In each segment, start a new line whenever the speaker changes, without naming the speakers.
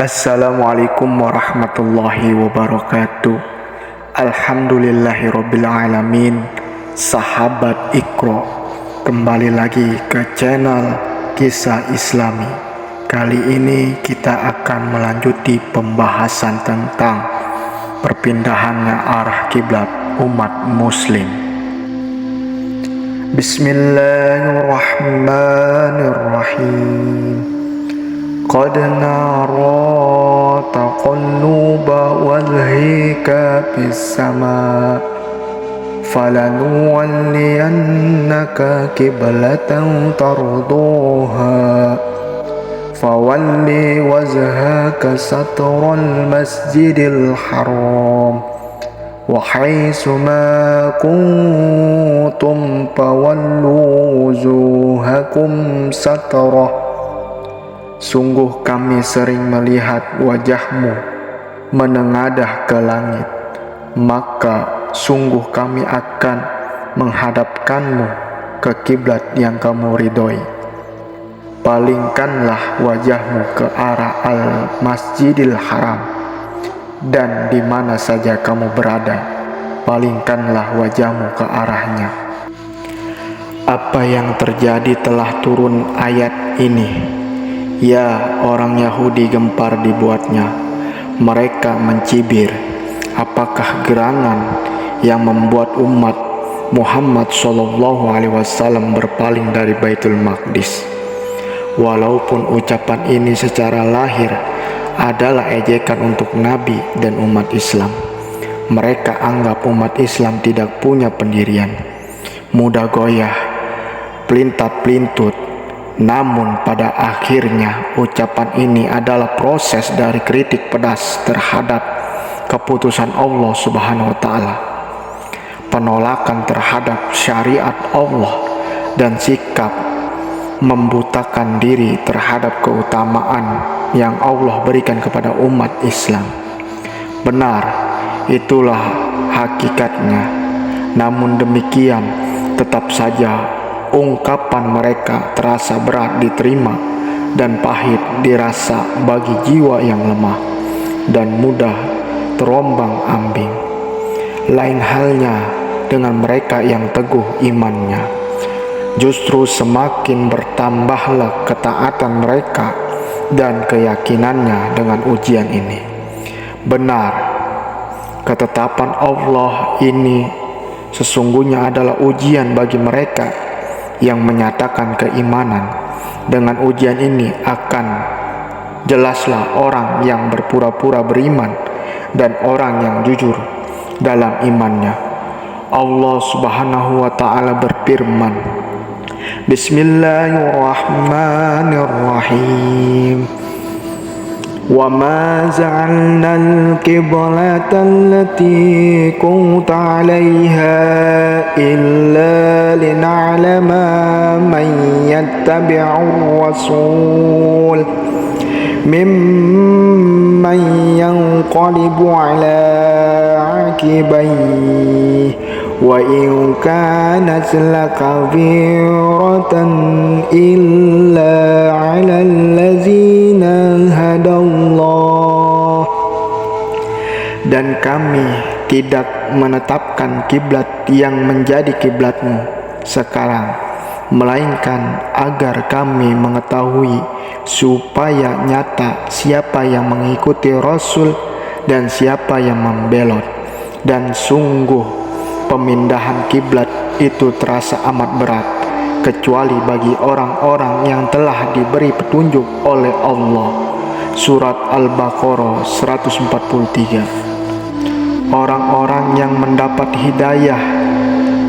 Assalamualaikum warahmatullahi wabarakatuh. Alhamdulillahirrabbilalamin. Sahabat Iqra, kembali lagi ke channel Kisah Islami. Kali ini kita akan melanjuti pembahasan tentang perpindahannya arah kiblat umat muslim. Bismillahirrahmanirrahim. Qad nara taqalluba wajhika fis sama falanuwalliyannaka qiblatan tarduha fawalli wajhaka satral masjidil haram wa haitsu ma kuntum fawallu wujuhakum satrah. Sungguh kami sering melihat wajahmu menengadah ke langit, maka sungguh kami akan menghadapkanmu ke kiblat yang kamu ridhoi. Palingkanlah wajahmu ke arah al-masjidil haram, dan di mana saja kamu berada, palingkanlah wajahmu ke arahnya. Apa yang terjadi telah turun ayat ini. Ya, orang Yahudi gempar dibuatnya. Mereka mencibir, apakah gerangan yang membuat umat Muhammad SAW berpaling dari Baitul Maqdis? Walaupun ucapan ini secara lahir adalah ejekan untuk Nabi dan umat Islam, mereka anggap umat Islam tidak punya pendirian, mudah goyah, pelintat-pelintut. Namun pada akhirnya ucapan ini adalah proses dari kritik pedas terhadap keputusan Allah Subhanahu wa Ta'ala, penolakan terhadap syariat Allah, dan sikap membutakan diri terhadap keutamaan yang Allah berikan kepada umat Islam. Benar, itulah hakikatnya. Namun demikian, tetap saja ungkapan mereka terasa berat diterima dan pahit dirasa bagi jiwa yang lemah dan mudah terombang-ambing. Lain halnya dengan mereka yang teguh imannya. Justru semakin bertambahlah ketaatan mereka dan keyakinannya dengan ujian ini. Benar, ketetapan Allah ini sesungguhnya adalah ujian bagi mereka yang menyatakan keimanan. Dengan ujian ini akan jelaslah orang yang berpura-pura beriman dan orang yang jujur dalam imannya. Allah Subhanahu wa Ta'ala berfirman, Bismillahirrahmanirrahim. وَمَا جَعَلْنَا الْقِبْلَةَ الَّتِي كُنْتَ عَلَيْهَا إِلَّا لِنَعْلَمَ مَنْ يَتَّبِعُ الرَّسُولَ مِمَّنْ يَنْقَلِبُ عَلَى عَقِبَيْهِ وَإِنْ كَانَتْ لَكَبِيرَةً إِلَّا عَلَى الَّذِينَ هَدَى اللَّهُ. Dan kami tidak menetapkan kiblat yang menjadi kiblatmu sekarang, melainkan agar kami mengetahui supaya nyata siapa yang mengikuti Rasul dan siapa yang membelot. Dan sungguh pemindahan kiblat itu terasa amat berat, kecuali bagi orang-orang yang telah diberi petunjuk oleh Allah. Surat Al-Baqarah 143. Orang-orang yang mendapat hidayah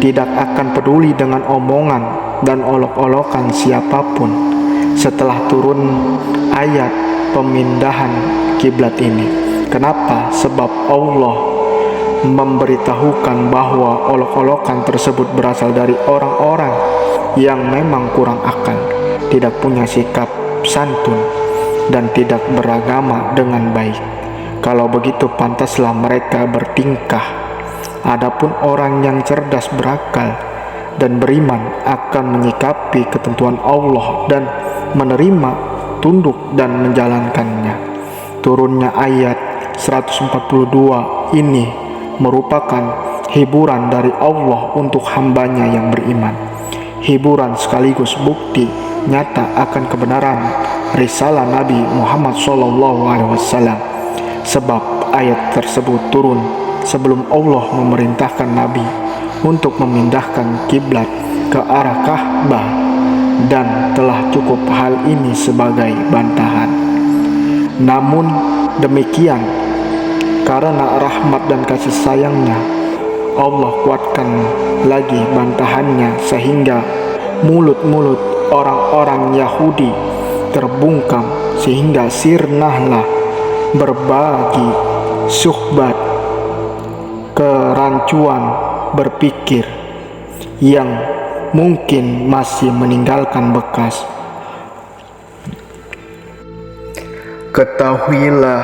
tidak akan peduli dengan omongan dan olok-olokan siapapun setelah turun ayat pemindahan kiblat ini. Kenapa? Sebab Allah memberitahukan bahwa olok-olokan tersebut berasal dari orang-orang yang memang kurang akal, tidak punya sikap santun, dan tidak beragama dengan baik. Kalau begitu pantaslah mereka bertingkah. Adapun orang yang cerdas berakal dan beriman akan menyikapi ketentuan Allah dan menerima, tunduk dan menjalankannya. turunnya ayat 142 ini merupakan hiburan dari Allah untuk hambanya yang beriman. Hiburan sekaligus bukti nyata akan kebenaran risalah Nabi Muhammad SAW. Sebab ayat tersebut turun sebelum Allah memerintahkan Nabi untuk memindahkan kiblat ke arah Ka'bah, dan telah cukup hal ini sebagai bantahan. Namun demikian, karena rahmat dan kasih sayangnya, Allah kuatkan lagi bantahannya sehingga mulut-mulut orang-orang Yahudi terbungkam, sehingga sirnahlah berbagi suhbat kerancuan berpikir yang mungkin masih meninggalkan bekas. Ketahuilah,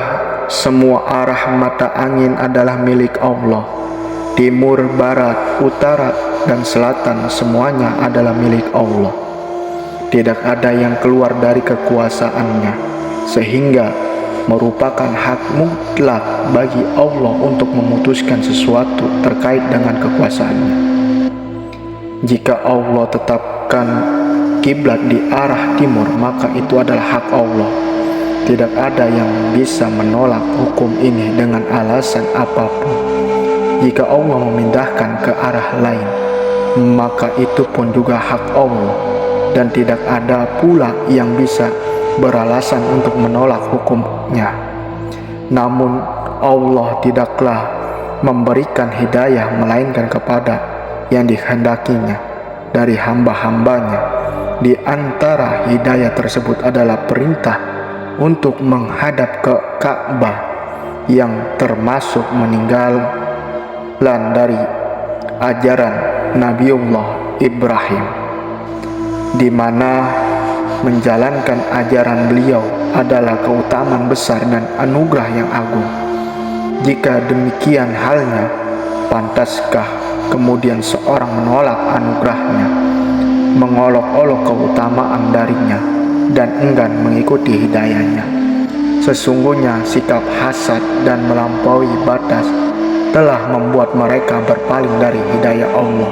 semua arah mata angin adalah milik Allah. Timur, barat, utara, dan selatan semuanya adalah milik Allah. Tidak ada yang keluar dari kekuasaannya, sehingga merupakan hak mutlak bagi Allah untuk memutuskan sesuatu terkait dengan kekuasaannya. Jika Allah tetapkan kiblat di arah timur, maka itu adalah hak Allah. Tidak ada yang bisa menolak hukum ini dengan alasan apapun. Jika Allah memindahkan ke arah lain, maka itu pun juga hak Allah, dan tidak ada pula yang bisa beralasan untuk menolak hukumnya. Namun Allah tidaklah memberikan hidayah melainkan kepada yang dikehendakinya dari hamba-hambanya. Di antara hidayah tersebut adalah perintah untuk menghadap ke Ka'bah, yang termasuk meninggalan dari ajaran Nabiullah Ibrahim, di mana menjalankan ajaran beliau adalah keutamaan besar dan anugerah yang agung. Jika demikian halnya, pantaskah kemudian seorang menolak anugerahnya, mengolok-olok keutamaan darinya, dan enggan mengikuti hidayahnya? Sesungguhnya sikap hasad dan melampaui batas telah membuat mereka berpaling dari hidayah Allah.